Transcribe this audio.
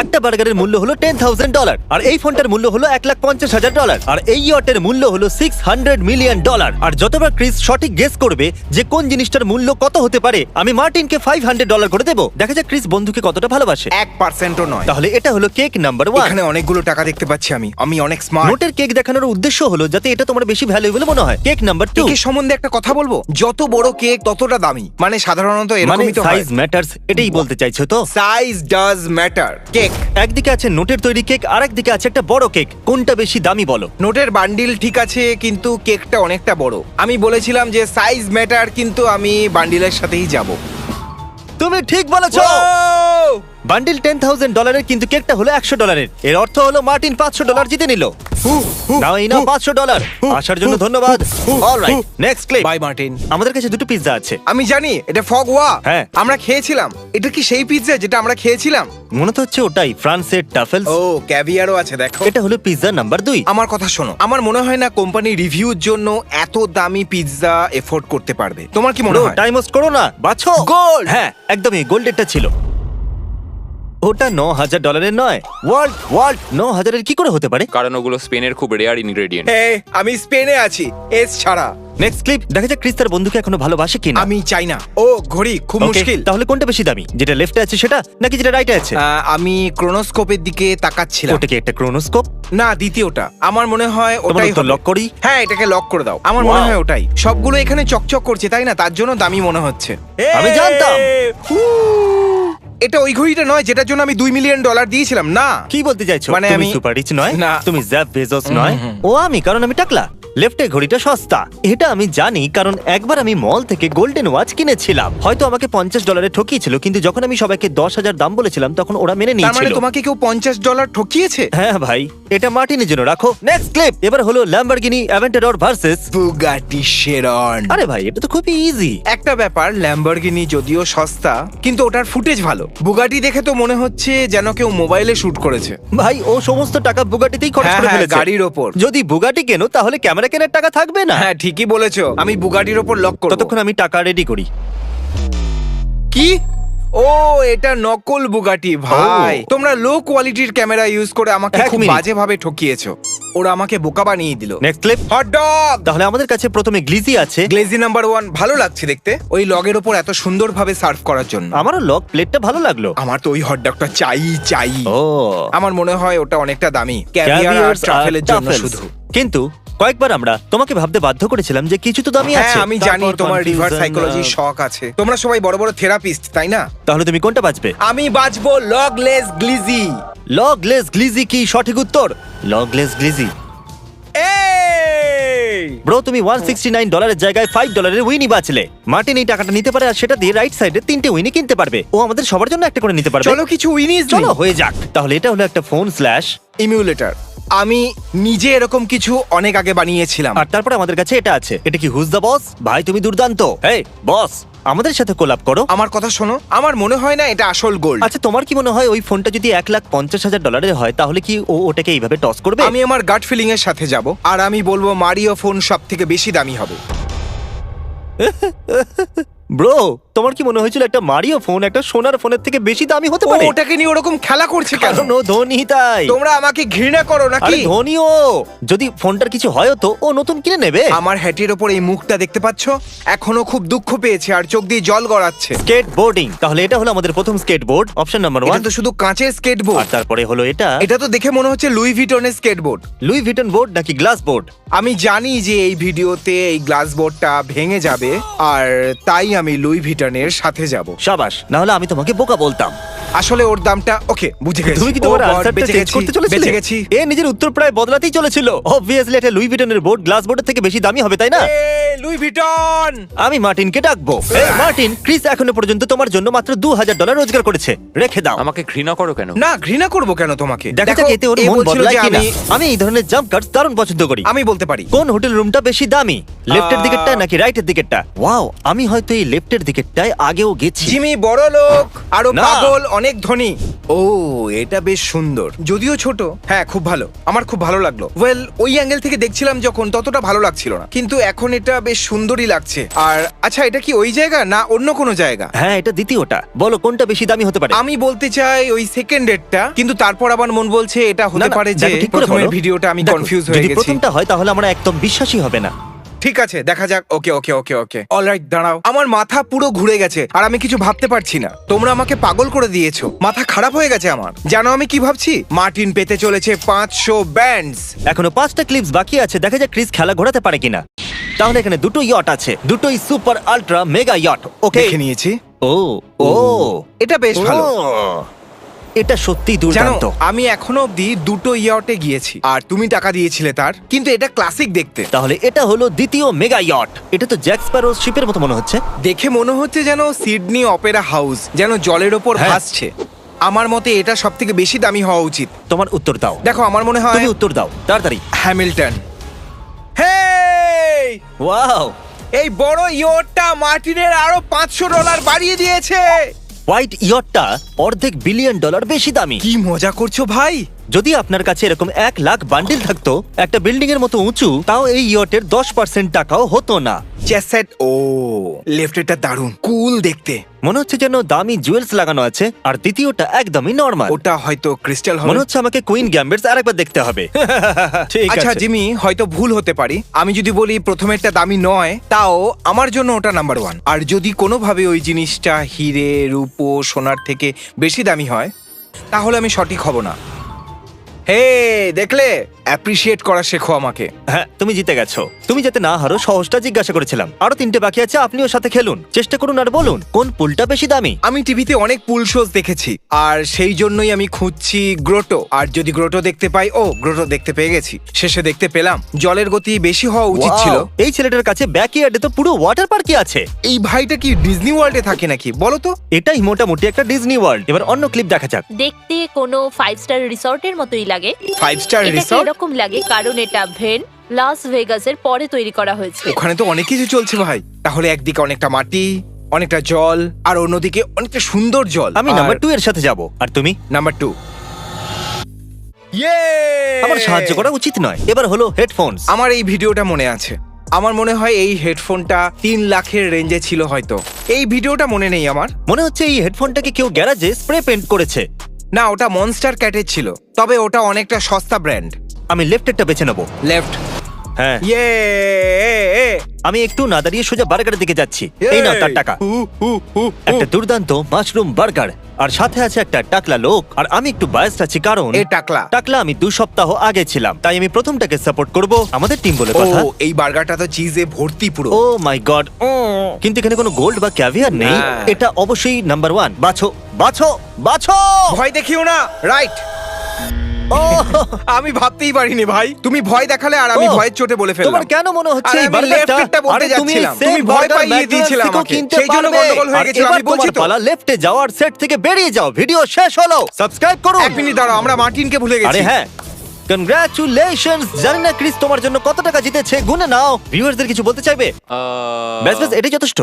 একটা বার্গারের মূল্য হলো $10,000 আর এই ফোনটার মূল্য হলো $1,50,000 আর এই ইয়টের মূল্য হলো $600 মিলিয়ন। আর যতবার ক্রিস সঠিক গেস করবে যে কোন জিনিসটার মূল্য কত হতে পারে, আমি মার্টিনকে $500 করে দেবো। দেখা যাক ক্রিস বন্ধুকে কতটা ভালোবাসে। 1%ও নয়। তাহলে এটা হলো কেক নাম্বার 1। এখানে অনেকগুলো টাকা দেখতে পাচ্ছি আমি অনেক স্মার্ট। নোটের কেক দেখানোর উদ্দেশ্য হলো যাতে এটা তোমার বেশি ভ্যালুয়েবল মনে হয়। Cake number 2। কেকের সম্বন্ধে একটা কথা বলবো, যত বড় কেক ততটা দামি। মানে সাধারণত মানে এরকমই তো হয়। সাইজ ম্যাটারস, এটাই বলতে চাইছো তো? Size does matter. কেক একদিকে আছে নোটের তৈরি কেক আর একদিকে আছে একটা বড় কেক, কোনটা বেশি দামি বলো? নোটের বান্ডিল ঠিক আছে, কিন্তু কেকটা অনেকটা বড়। আমি বলেছিলাম যে সাইজ ম্যাটার, কিন্তু আমি বান্ডিলের সাথেই যাব। তুমি ঠিক বলেছো। বান্ডিল $10,000 কিন্তু কেকটা হলো $100। এর অর্থ হলো মার্টিন $500 জিতে নিল। নাও এই নাও $500। আসার জন্য ধন্যবাদ। Alright, next clip. By Martin. আমাদের কাছে দুটো পিৎজা আছে। আমি জানি এটা ফগওয়া। হ্যাঁ। আমরা খেয়েছিলাম। এটা কি সেই পিৎজা যেটা আমরা খেয়েছিলাম? মনে তো হচ্ছে ওটাই, ফ্রান্সের টাফেলস। ও, ক্যাভিয়ারও আছে দেখো। এটা হলো পিৎজা নাম্বার 2। আমার কথা শোনো, আমার মনে হয় না কোম্পানি রিভিউর জন্য এত দামি পিৎজা এফোর্ড করতে পারবে। তোমার কি মনে হয়? টাইম ওয়েস্ট করো না, বাছো। গোল্ড। হ্যাঁ, একদমই গোল্ডেরটা ছিল। ওটা $9,000 নয়। ওয়ার্ল্ড 9,000 কি করে হতে পারে? কারণ ওগুলো স্পেনের খুব রেয়ার ইনগ্রেডিয়েন্ট। আমি স্পেনে আছি, এস ছাড়া। Next clip. দেখা যাক ক্রিস তার বন্ধুকে এখনো ভালোবাসে কিনা। আমি চাই না। ও ঘড়ি খুব Okay, মুশকিল। তাহলে কোনটা বেশি দামি, যেটা লেফটে আছে সেটা নাকি যেটা রাইটে আছে? আমি ক্রোনোস্কোপের দিকে তাকাচ্ছিলাম। ওটা কি একটা ক্রোনোস্কোপ? না, দ্বিতীয়টা। আমার মনে হয় তোমার ওটাই উত্তর হবে। লক করি? হ্যাঁ, এটাকে লক করে দাও। আমার মনে Wow. হয় ওটাই। সবগুলো এখানে চকচক করছে, তাই না? তার জন্য দামি মনে হচ্ছে। আমি জানতাম। এটা ওই ঘড়িটা নয় যেটার জন্য আমি $2 মিলিয়ন দিয়েছিলাম। না। কি বলতে চাইছো? মানে তুমি আমি- সুপার রিচ নয়, না। তুমি জ্যাফ বেজোস নয়। ও আমি, কারণ আমি টাকলা। লেফটে ঘড়িটা সস্তা, এটা আমি জানি, কারণ একবার আমি মল থেকে গোল্ডেন ওয়াচ কিনেছিলাম। হয়তো আমাকে $50 ঠকিয়েছিল, কিন্তু যখন আমি সবাইকে 10,000 দাম বলেছিলাম তখন ওরা মেনে তার মানে নিয়েছিল। তোমাকে কেউ $50 ঠকিয়েছে? হ্যাঁ ভাই, এটা মার্টিনের জন্য রাখো। Next clip. এবার হলো Lamborghini Aventador versus. Bugatti Sharon. আরে ভাই, এটা তো খুবই ইজি। একটা ব্যাপার, ল্যাম্বরগিনি যদিও সস্তা, কিন্তু ওটার ফুটেজ ভালো। বুগাটি দেখে তো মনে হচ্ছে যেন কেউ মোবাইলে শুট করেছে। ভাই, ও সমস্ত টাকা বুগাটিতেই খরচ হ্যাঁ, করে হ্যাঁ, ফেলেছে। গাড়ির ওপর। যদি বুগাটি কেনো তাহলে ক্যামেরা কেনার টাকা থাকবে না। হ্যাঁ, ঠিকই বলেছো। আমি বুগাটির ওপর লক করব। ততক্ষণ আমি টাকা রেডি করি। কি? ও, এটা নকল বুগাটি ভাই। তোমরা লো কোয়ালিটির ক্যামেরা ইউজ করে আমাকে এক খুব মিনিট। বাজেভাবে ঠকিয়েছো। ওরা আমাকে বোকা বানিয়ে দিল। Next clip. Hot dog. তাহলে আমাদের কাছে প্রথমে গ্লিজি আছে। গ্লেজি নাম্বার 1 ভালো লাগছে দেখতে, ওই লগের ওপর এত সুন্দরভাবে সার্ভ করার জন্য। আমারও লক প্লেটটা ভালো লাগলো। আমার তো ওই হট ডগটা চাই। ও, আমার মনে হয় ওটা অনেকটা দামি, ক্যাভিয়ার আর ক্যাভিয়ার্স আর ট্রাফেলের জন্য টাফেলস। শুধু। কিন্তু কয়েকবার আমরা তোমাকে ভাবতে বাধ্য করেছিলাম যে কিছু তো দামি আছে। হ্যাঁ, আমি জানি তারপর তোমার confusion, রিভার্স সাইকোলজির শখ আছে। তোমরা সবাই বড় বড় থেরাপিস্ট, তাই না? তাহলে তুমি কোনটা বাঁচবে? আমি বাঁচবো লগলেস গ্লিজি। লগলেস গ্লিজি কি সঠিক উত্তর? লগলেস গ্লিজি। ব্রো, তুমি $169 এর জায়গায় $5 উইনি বাঁচলে। মার্টিন এই টাকাটা নিতে পারে আর সেটা দিয়ে রাইট সাইডে 3টে উইনি কিনতে পারবে। ও আমাদের সবার জন্য একটা করে নিতে পারবে। চলো কিছু উইনিস চলো হয়ে যাক। তাহলে এটা হলো একটা ফোন স্ল্যাশ ইমিউলেটর। আমি নিজে এরকম কিছু অনেক আগে বানিয়েছিলাম। আর তারপরে আমাদের কাছে এটা আছে। এটা কি হুজ দ্য বস? ভাই তুমি দুর্দান্ত। এই বস, আমাদের সাথে কোলাপ করো। আমার কথা শোনো, আমার মনে হয় না এটা আসল গোল্ড। আচ্ছা, তোমার কি মনে হয় ওই ফোনটা যদি $1,50,000 হয় তাহলে কি ও ওটাকে এইভাবে টস করবে? আমি আমার গাট ফিলিং এর সাথে যাব, আর আমি বলবো মারিও ফোন সব থেকে বেশি দামি হবে। ব্রো, তোমার কি মনে হয়েছিল একটা মারিও ফোন একটা সোনার ফোনের থেকে বেশি দামি হতে ও পারে? ওটাকে নিয়ে ওরকম খেলা করছে কেন? কারণ ও ধনী তাই। তোমরা আমাকে ঘৃণা করো আরে নাকি? ধনী ও। যদি ফোনটার কিছু হয় তো ও নতুন কিনে নেবে। আমার হ্যাটের ওপর এই মুখটা দেখতে পাচ্ছ? এখনো খুব দুঃখ পেয়েছে আর চোখ দিয়ে জল গড়াচ্ছে। স্কেট বোর্ডিং। তাহলে এটা হলো আমাদের প্রথম স্কেট বোর্ড, অপশন নাম্বার এটা 1। তো শুধু কাঁচের স্কেটবোর্ড। আর তারপরে হলো এটা। এটা তো দেখে মনে হচ্ছে লুই ভিটনের স্কেটবোর্ড। লুই ভিটন বোর্ড নাকি গ্লাস বোর্ড? আমি জানি যে এই ভিডিওতে এই গ্লাস বোর্ডটা ভেঙে যাবে, আর তাই আমি লুই ভিটনের সাথে যাব। শাবাশ, না হলে আমি তোমাকে বোকা বলতাম। আসলে ওর দামটা ওকে বুঝে গেছি। তুমি কি তোমার ও God, আনসারটা বেঁচে চেঞ্জ গেছি, করতে চলেছিলে? বেঁচে গেছি। এ নিজের উত্তর প্রায় বদলাতেই চলেছিল। অবভিয়াসলি এটা লুই ভিটনের বোর্ড গ্লাস বোর্ডের থেকে বেশি দামি হবে, তাই না? Louis Vuitton. আমি মার্টিনকে ডাকবো। এই মার্টিন, ক্রিস এখনো পর্যন্ত তোমার জন্য মাত্র $2,000 রোজগার করেছে। রেখে দাও। আমাকে ঘৃণা করো কেন? না, ঘৃণা করব কেন তোমাকে? দেখা যাক এতে ওর এ মন বলছিল বদলায় যে কিনা। আমি এই ধরনের জাম্প কাটস দারুণ পছন্দ করি। আমি বলতে পারি। কোন হোটেল রুমটা বেশি দামি, লেফটের দিকেরটা নাকি রাইটের দিকেরটা? ওয়াও, আমি হয়তো এই লেফটের দিকেরটায় আগেও গেছি। জিমি বড় লোক, আরো না। পাগল, অনেক ধনী। ও, এটা বেশ সুন্দর, যদিও ছোট। হ্যাঁ, খুব ভালো, আমার খুব ভালো লাগলো। ওয়েল, ওই অ্যাঙ্গেল থেকে দেখছিলাম যখন, ততটা ভালো লাগছিল না, কিন্তু এখন এটা বেশ সুন্দরই লাগছে। আর আচ্ছা, এটা কি ওই জায়গা না অন্য কোনো জায়গা? হ্যাঁ, এটা দ্বিতীয়টা। বলো কোনটা বেশি দামি হতে পারে? আমি বলতে চাই ওই সেকেন্ডেরটা, কিন্তু তারপর আবার মন বলছে এটা না, হতে না, পারে যে দেখো, ঠিক করে প্রথমের বলো। ভিডিওটা আমি দেখো, কনফিউজ হয়ে যদি গেছি। প্রথমটা হয় তাহলে আমরা একদম বিশ্বাসই হবে না। ঠিক আছে, দেখা যাক। ওকে ওকে ওকে ওকে অলরাইট, দাঁড়াও। আমার মাথা পুরো ঘুরে গেছে আর আমি কিছু ভাবতে পারছি না। তোমরা আমাকে পাগল করে দিয়েছো, মাথা খারাপ হয়ে গেছে আমার। জানো আমি কি ভাবছি? মার্টিন পেতে চলেছে 500 ব্যান্ডস। এখনো 5টা ক্লিপস বাকি আছে, দেখা যাক ক্রিস খেলা ঘোরাতে পারে কিনা। তাহলে এখানে দুটো ইয়ট আছে, দুটোই সুপার আল্ট্রা মেগা ইয়ট। ওকে, দেখে নিয়েছি। ও ও এটা বেশ ভালো। ও, এটা সত্যি জানো, দুর্দান্ত। আমি এখনো অব্দি দুটো ইয়টে গিয়েছি আর তুমি টাকা দিয়েছিলে তার, কিন্তু এটা ক্লাসিক দেখতে। তাহলে এটা হলো দ্বিতীয় মেগা ইয়ট। এটা তো জ্যাক স্প্যারো শিপের মতো মনে হচ্ছে। দেখে মনে হচ্ছে যেন সিডনি অপেরা হাউস যেন জলের ওপর হ্যাঁ। ভাসছে। আমার মতে এটা সব থেকে বেশি দামি হওয়া উচিত। তোমার উত্তর দাও। দেখো, আমার মনে হয় তুমি উত্তর দাও তাড়াতাড়ি। হ্যামিল্টন। হেই, ওয়াও, এই বড় ইয়টটা মার্টিনের আরো $500 বাড়িয়ে দিয়েছে। হোয়াইট ইয়টটা অর্ধেক বিলিয়ন ডলার বেশি দামি। কি মজা করছো ভাই? যদি আপনার কাছে এরকম 1 লাখ বান্ডিল থাকতো একটা বিল্ডিং এর মতো উঁচু, তাও এই ইয়টের 10% টাকাও হতো না। চেসেট, ও লেফটেরটা দারুণ কুল দেখতে। মনে হচ্ছে যেন দামি জুয়েলস লাগানো আছে, আর দ্বিতীয়টা একদমই নরমাল। ওটা হয়তো ক্রিস্টাল হবে। মনে হচ্ছে আমাকে কুইন গ্যাম্বেটস আরেকবার দেখতে হবে। ঠিক আচ্ছা আছে জিমি, হয়তো ভুল হতে পারি। আমি যদি বলি প্রথমেরটা দামি নয়, তাও আমার জন্য ওটা নাম্বার 1। আর যদি কোনোভাবে ওই জিনিসটা হিরে, রূপো, সোনার থেকে বেশি দামি হয়, তাহলে আমি সঠিক হব না। হে, দেখলে? অ্যাপ্রিশিয়েট করা শেখো আমাকে। হ্যাঁ, তুমি জিতে গেছো। তুমি যাতে না হারো সহজটা জিজ্ঞাসা করেছিলাম। আরো 3টে বাকি আছে, আপনিও সাথে খেলুন। চেষ্টা করুন আর বলুন কোন পুলটা বেশি দামি। আমি টিভিতে অনেক পুল শোজ দেখেছি, আর সেই জন্যই আমি খুঁজছি গ্রোটো। আর যদি গ্রোটো দেখতে পাই, ও গ্রোটো দেখতে পেয়ে গেছি। শেষে দেখতে পেলাম জলের গতি বেশি হওয়া উচিত Wow! ছিল। এই ছেলেটার কাছে ব্যাকইয়ার্ডে তো পুরো ওয়াটার পার্কই আছে। এই ভাইটা কি ডিজনি ওয়ার্ল্ডে থাকে নাকি বলো তো? এটাই মোটামুটি একটা ডিজনি ওয়ার্ল্ড। এবার অন্য ক্লিপ দেখা যাক। দেখতে কোনো 5 স্টার রিসর্টের মতোই লাগে। 5 স্টার এটাকে রিসর্ট? এরকম লাগে কারণ এটা ভেন লাস ভেগাসের পরে তৈরি করা হয়েছে। ওখানে তো অনেক কিছু চলছে ভাই। তাহলে একদিকে অনেকটা মাটি, অনেকটা জল, আর অন্যদিকে অনেকটা সুন্দর জল। আমি নাম্বার 2 এর সাথে যাব, আর তুমি? নাম্বার 2। ইয়ে! আমার সাহায্য করা উচিত নয়। এবার হলো হেডফোনস। আমার এই ভিডিওটা মনে আছে। আমার মনে হয় এই হেডফোনটা 3 লাখের রেঞ্জে ছিল হয়তো। এই ভিডিওটা মনে নেই আমার। মনে হচ্ছে এই হেডফোনটাকে কেউ গ্যারাজে স্প্রে পেইন্ট করেছে। না, ওটা মনস্টার ক্যাটের ছিল, তবে ওটা অনেকটা সস্তা ব্র্যান্ড। আমি লেফটেরটা বেছে নেবো। লেফট। হ্যাঁ, ইয়ে! আমি একটু না দাঁড়িয়ে সোজা বার্গারের দিকে যাচ্ছি। এই নাও তার টাকা। একটা দুর্দান্ত মাশরুম বার্গার, আর সাথে আছে একটা টাকলা লোক। আর আমি একটু বায়াসড আছি কারণ এ টাকলা। টাকলা আমি 2 সপ্তাহ আগে ছিলাম, তাই আমি প্রথমটাকে সাপোর্ট করব। আমাদের টিম বলে ও, কথা। এই বার্গারটা তো চিজে ভর্তি পুরো। ও মাই গড। কিন্তু এখানে কোনো গোল্ড বা ক্যাভিয়ার নেই। হ্যাঁ। এটা অবশ্যই নাম্বার 1। বাছো বাছো বাছো। ভয় দেখিও না, রাইট? ও, আমি ভাবতেই পারিনি ভাই, তুমি ভয় দেখালে আর আমি ও, ভয়ের চোটে বলে ফেললাম। তোমার কেন মনে হচ্ছে আরে এই আমি বার্গারটা? লেফটেরটা বলতে আরে তুমি যাচ্ছিলাম, same তুমি ভয় burger পাইয়ে দিয়েছিলে McDonald's আমাকে, থেকেও কিনতে সেই জন্য পারবে। গন্ডগোল হয়ে আর গেছিল, এবার আমি বলছি তোমার তো। পালা লেফটে যাওয়ার সেট থেকে বেরিয়ে যাও। ভিডিও শেষ হলো। সাবস্ক্রাইব করুন। 1 মিনিট দাঁড়াও, আমরা মার্টিনকে ভুলে আরে গেছি। হ্যাঁ, কনগ্রাচুলেশনস। জানি না ক্রিস তোমার জন্য কত টাকা জিতেছে, গুনে নাও। ভিউয়ারদের কিছু বলতে চাইবে? ব্যাস ব্যাস, এটাই যথেষ্ট।